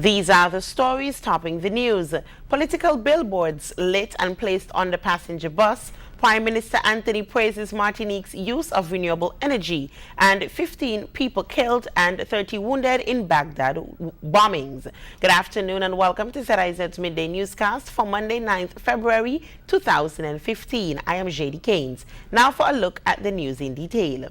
These are the stories topping the news. Political billboards lit and placed on the passenger bus. Prime Minister Anthony praises Martinique's use of renewable energy, and 15 people killed and 30 wounded in Baghdad bombings. Good afternoon and welcome to ZIZ Midday Newscast for Monday, 9th February 2015. I am JD Keynes. Now for a look at the news in detail.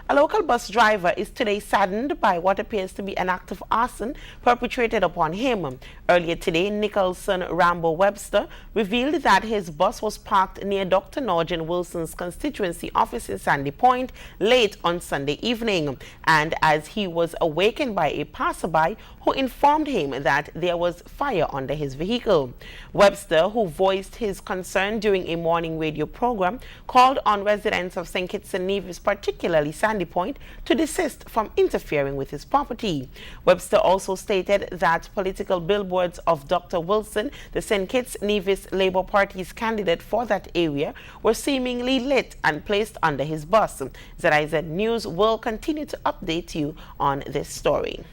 A local bus driver is today saddened by what appears to be an act of arson perpetrated upon him. Earlier today, Nicholson Rambo Webster revealed that his bus was parked near Dr. Norjan Wilson's constituency office in Sandy Point late on Sunday evening, and as he was awakened by a passerby who informed him that there was fire under his vehicle. Webster, who voiced his concern during a morning radio program, called on residents of St. Kitts and Nevis, particularly Sandy Point, to desist from interfering with his property. Webster also stated that political billboards of Dr. Wilson, the St. Kitts Nevis Labour Party's candidate for that area, were seemingly lit and placed under his bus. ZIZ News will continue to update you on this story.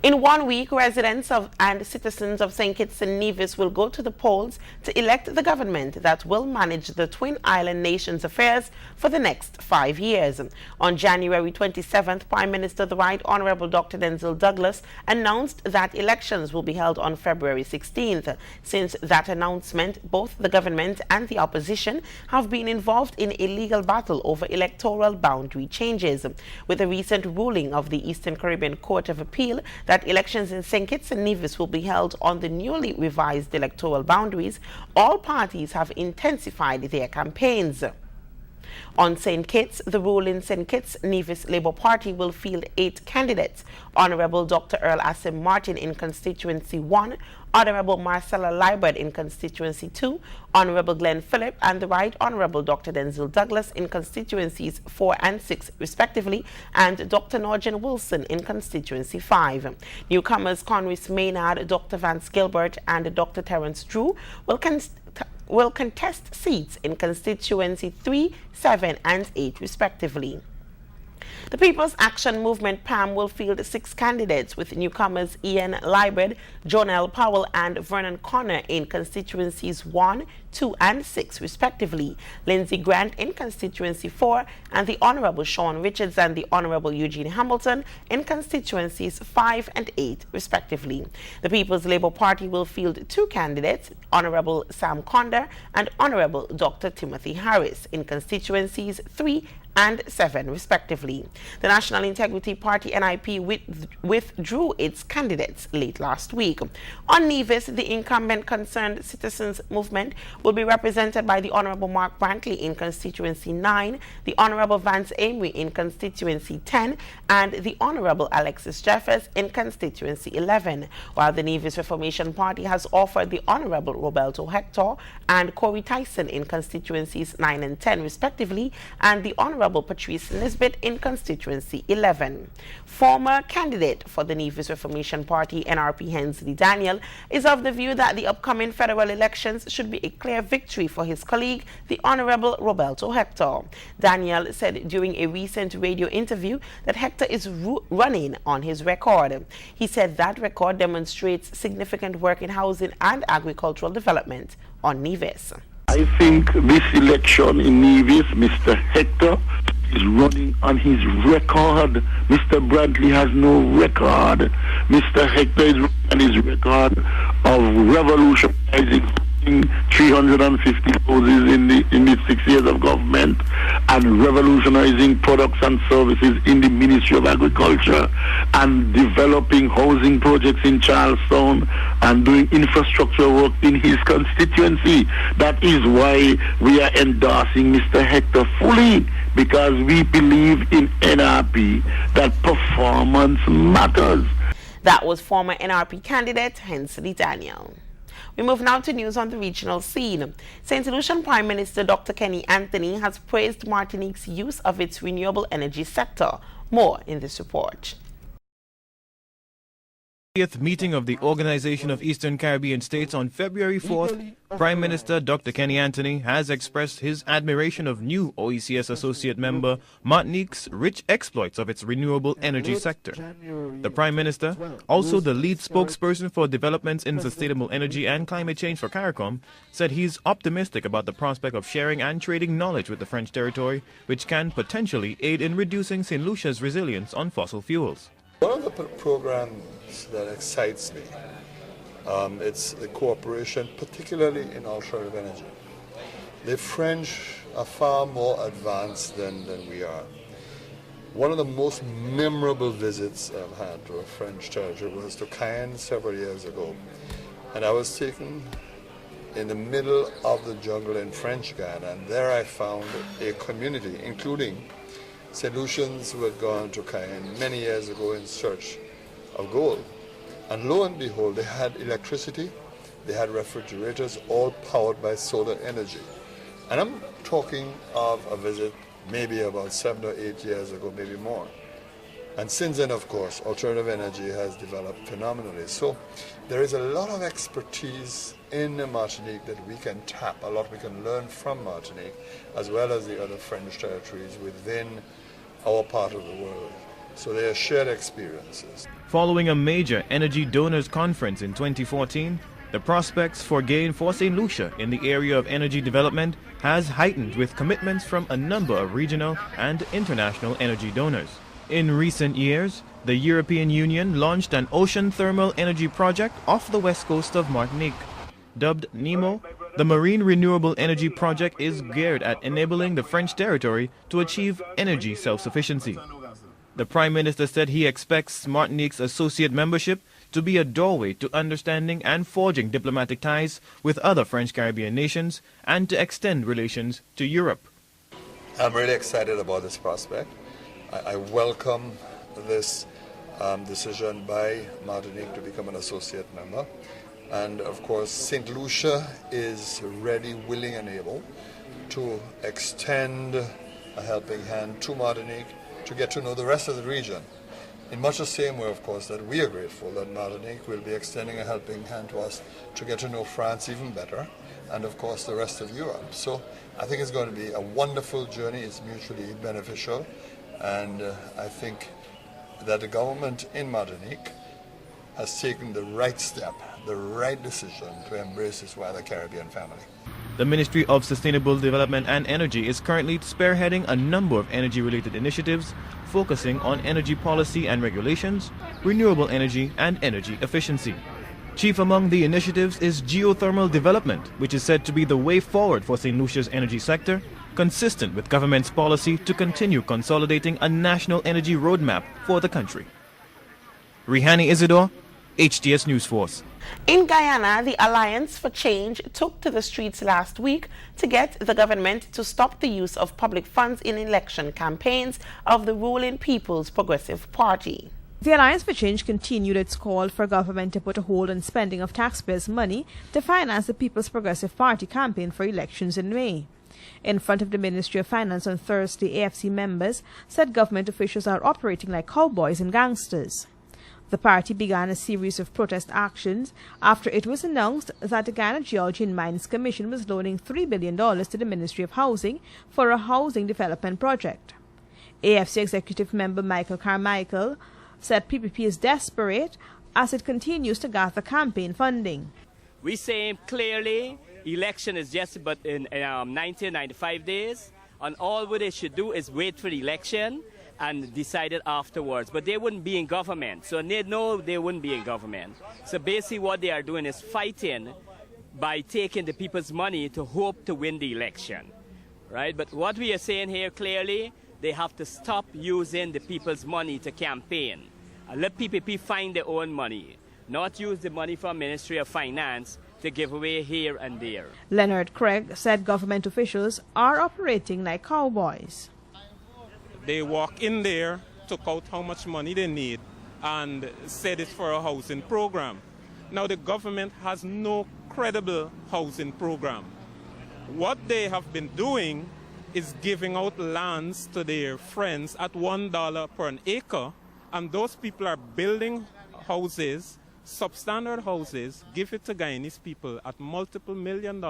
In 1 week, residents and citizens of St. Kitts and Nevis will go to the polls to elect the government that will manage the Twin Island nation's affairs for the next 5 years. On January 27th, Prime Minister the Right Honorable Dr. Denzil Douglas announced that elections will be held on February 16th. Since that announcement, both the government and the opposition have been involved in a legal battle over electoral boundary changes. With a recent ruling of the Eastern Caribbean Court of Appeal that elections in St. Kitts and Nevis will be held on the newly revised electoral boundaries, all parties have intensified their campaigns. On St. Kitts, the ruling St. Kitts Nevis Labour Party will field 8 candidates: Honorable Dr. Earl Asim Martin in Constituency 1, Honorable Marcella Liebert in Constituency 2, Honorable Glenn Phillip and the Right Honorable Dr. Denzil Douglas in Constituencies 4 and 6 respectively, and Dr. Norjan Wilson in Constituency 5. Newcomers Conris Maynard, Dr. Vance Gilbert and Dr. Terence Drew will contest seats in Constituency 3, 7 and 8 respectively. The People's Action Movement PAM will field 6 candidates, with newcomers Ian Liebert, Jonelle Powell and Vernon Connor in constituencies 1, 2 and 6 respectively, Lindsay Grant in constituency 4, and the Honorable Sean Richards and the Honorable Eugene Hamilton in constituencies 5 and 8 respectively. The People's Labour Party will field 2 candidates, Honorable Sam Conder and Honorable Dr. Timothy Harris in constituencies 3 and 7 respectively. The National Integrity Party NIP withdrew its candidates late last week. On Nevis, the incumbent Concerned Citizens Movement will be represented by the Honorable Mark Brantley in constituency 9, the Honorable Vance Amory in constituency 10 and the Honorable Alexis Jeffers in constituency 11, while the Nevis Reformation Party has offered the Honorable Roberto Hector and Corey Tyson in constituencies 9 and 10 respectively, and the Honorable Patrice Nisbet in constituency 11. Former candidate for the Nevis Reformation Party NRP Hensley Daniel is of the view that the upcoming federal elections should be a clear victory for his colleague, the Honorable Roberto Hector. Daniel said during a recent radio interview that Hector is running on his record. He said that record demonstrates significant work in housing and agricultural development on Nevis. I think this election in Nevis, Mr. Hector is running on his record. Mr. Bradley has no record. Mr. Hector is running on his record of revolutionizing 350 houses in the 6 years of government and revolutionizing products and services in the Ministry of Agriculture and developing housing projects in Charlestown and doing infrastructure work in his constituency. That is why we are endorsing Mr. Hector fully, because we believe in NRP that performance matters. That was former NRP candidate Hensley Daniel. We move now to news on the regional scene. St. Lucian Prime Minister Dr. Kenny Anthony has praised Martinique's use of its renewable energy sector. More in this report. 30th meeting of the Organization of Eastern Caribbean States on February 4th, Prime Minister Dr. Kenny Anthony has expressed his admiration of new OECS associate member Martinique's rich exploits of its renewable energy sector. The Prime Minister, also the lead spokesperson for developments in sustainable energy and climate change for CARICOM, said he's optimistic about the prospect of sharing and trading knowledge with the French territory, which can potentially aid in reducing St. Lucia's resilience on fossil fuels. One of the programs that excites me, it's the cooperation, particularly in alternative energy. The French are far more advanced than we are. One of the most memorable visits I've had to a French territory was to Cayenne several years ago. And I was taken in the middle of the jungle in French Guyana, and there I found a community, including St. Lucians who had gone to Cayenne many years ago in search of gold. And lo and behold, they had electricity, they had refrigerators, all powered by solar energy. And I'm talking of a visit maybe about 7 or 8 years ago, maybe more. And since then, of course, alternative energy has developed phenomenally. So there is a lot of expertise in Martinique that we can tap, a lot we can learn from Martinique, as well as the other French territories within our part of the world. So they are shared experiences. Following a major energy donors conference in 2014, the prospects for gain for St. Lucia in the area of energy development has heightened with commitments from a number of regional and international energy donors. In recent years, the European Union launched an ocean thermal energy project off the west coast of Martinique. Dubbed NEMO, the Marine Renewable Energy Project is geared at enabling the French territory to achieve energy self-sufficiency. The Prime Minister said he expects Martinique's associate membership to be a doorway to understanding and forging diplomatic ties with other French Caribbean nations and to extend relations to Europe. I'm really excited about this prospect. I welcome this decision by Martinique to become an associate member. And of course, St. Lucia is ready, willing and able to extend a helping hand to Martinique to get to know the rest of the region. In much the same way, of course, that we are grateful that Martinique will be extending a helping hand to us to get to know France even better, and of course the rest of Europe. So I think it's going to be a wonderful journey. It's mutually beneficial, and I think that the government in Martinique has taken the right step, the right decision to embrace this wider Caribbean family. The Ministry of Sustainable Development and Energy is currently spearheading a number of energy-related initiatives focusing on energy policy and regulations, renewable energy and energy efficiency. Chief among the initiatives is geothermal development, which is said to be the way forward for St. Lucia's energy sector, consistent with government's policy to continue consolidating a national energy roadmap for the country. Rihani Isidore, HTS News Force. In Guyana, the Alliance for Change took to the streets last week to get the government to stop the use of public funds in election campaigns of the ruling People's Progressive Party. The Alliance for Change continued its call for government to put a hold on spending of taxpayers' money to finance the People's Progressive Party campaign for elections in May. In front of the Ministry of Finance on Thursday, AFC members said government officials are operating like cowboys and gangsters. The party began a series of protest actions after it was announced that the Ghana-Georgian Mines Commission was loaning $3 billion to the Ministry of Housing for a housing development project. AFC Executive Member Michael Carmichael said PPP is desperate as it continues to gather campaign funding. We say clearly election is just but in 95 days, and all what they should do is wait for the election and decide it afterwards. But they wouldn't be in government, so they know they wouldn't be in government. So basically what they are doing is fighting by taking the people's money to hope to win the election, right? But what we are saying here clearly, they have to stop using the people's money to campaign. Let PPP find their own money, not use the money from Ministry of Finance to give away here and there. Leonard Craig said government officials are operating like cowboys. They walk in there, took out how much money they need, and said it's for a housing program. Now the government has no credible housing program. What they have been doing is giving out lands to their friends at $1 per an acre, and those people are building houses substandard houses, give it to Guyanese people at multiple $1 million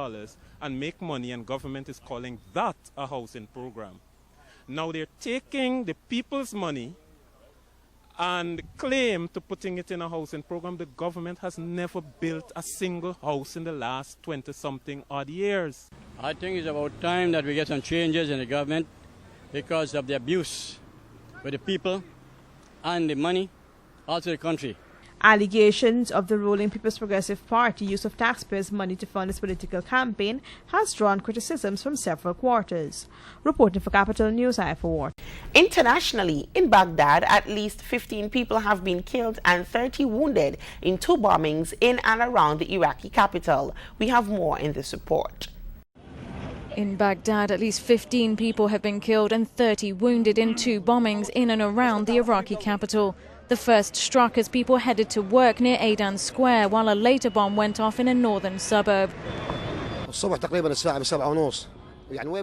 and make money, and government is calling that a housing program. Now they're taking the people's money and claim to putting it in a housing program. The government has never built a single house in the last 20-something odd years. I think it's about time that we get some changes in the government because of the abuse with the people and the money, also the country. Allegations of the ruling People's Progressive Party use of taxpayers' money to fund its political campaign has drawn criticisms from several quarters. Reporting for Capital News, I have a word. Internationally, in Baghdad, at least 15 people have been killed and 30 wounded in 2 bombings in and around the Iraqi capital. We have more in this report. In Baghdad, at least 15 people have been killed and 30 wounded in 2 bombings in and around the Iraqi capital. The first struck as people headed to work near Aidan Square, while a later bomb went off in a northern suburb.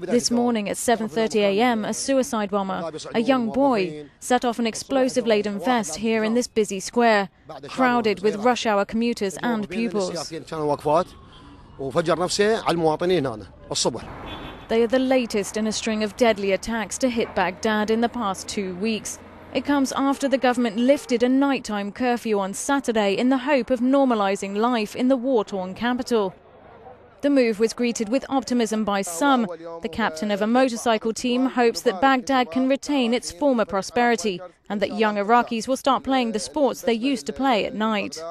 This morning at 7:30 a.m., a suicide bomber, a young boy, set off an explosive-laden vest here in this busy square, crowded with rush hour commuters and pupils. They are the latest in a string of deadly attacks to hit Baghdad in the past 2 weeks. It comes after the government lifted a nighttime curfew on Saturday in the hope of normalizing life in the war-torn capital. The move was greeted with optimism by some. The captain of a motorcycle team hopes that Baghdad can retain its former prosperity and that young Iraqis will start playing the sports they used to play at night.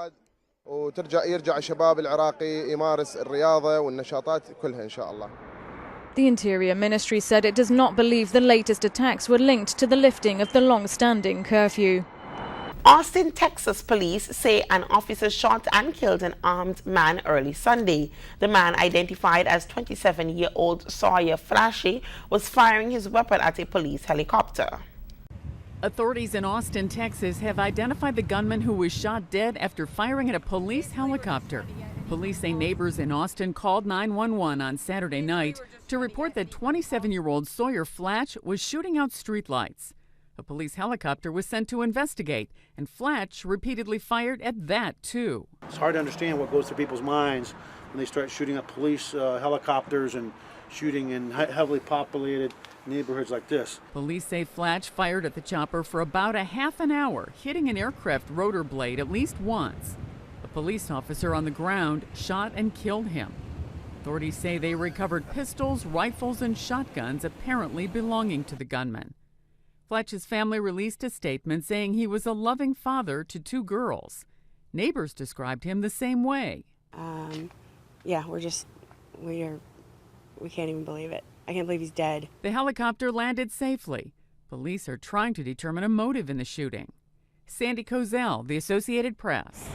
The Interior Ministry said it does not believe the latest attacks were linked to the lifting of the long-standing curfew. Austin, Texas police say an officer shot and killed an armed man early Sunday. The man, identified as 27-year-old Sawyer Flashy, was firing his weapon at a police helicopter. Authorities in Austin, Texas have identified the gunman who was shot dead after firing at a police helicopter. Police say neighbors in Austin called 911 on Saturday night to report that 27-year-old Sawyer Flatch was shooting out streetlights. A police helicopter was sent to investigate, and Flatch repeatedly fired at that, too. It's hard to understand what goes through people's minds when they start shooting at police helicopters and shooting in heavily populated neighborhoods like this. Police say Flatch fired at the chopper for about a half an hour, hitting an aircraft rotor blade at least once. A police officer on the ground shot and killed him. Authorities say they recovered pistols, rifles, and shotguns apparently belonging to the gunman. Fletch's family released a statement saying he was a loving father to 2 girls. Neighbors described him the same way. Yeah, we can't even believe it. I can't believe he's dead. The helicopter landed safely. Police are trying to determine a motive in the shooting. Sandy Kozel, The Associated Press.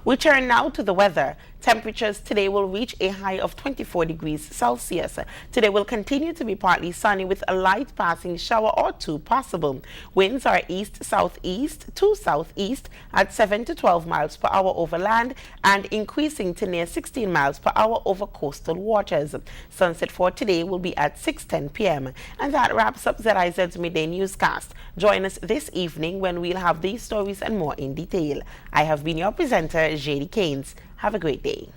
We turn now to the weather. Temperatures today will reach a high of 24 degrees Celsius. Today will continue to be partly sunny with a light passing shower or 2 possible. Winds are east-southeast to southeast at 7 to 12 miles per hour over land and increasing to near 16 miles per hour over coastal waters. Sunset for today will be at 6:10 p.m. And that wraps up ZIZ's Midday Newscast. Join us this evening when we'll have these stories and more in detail. I have been your presenter, JD Keynes. Have a great day.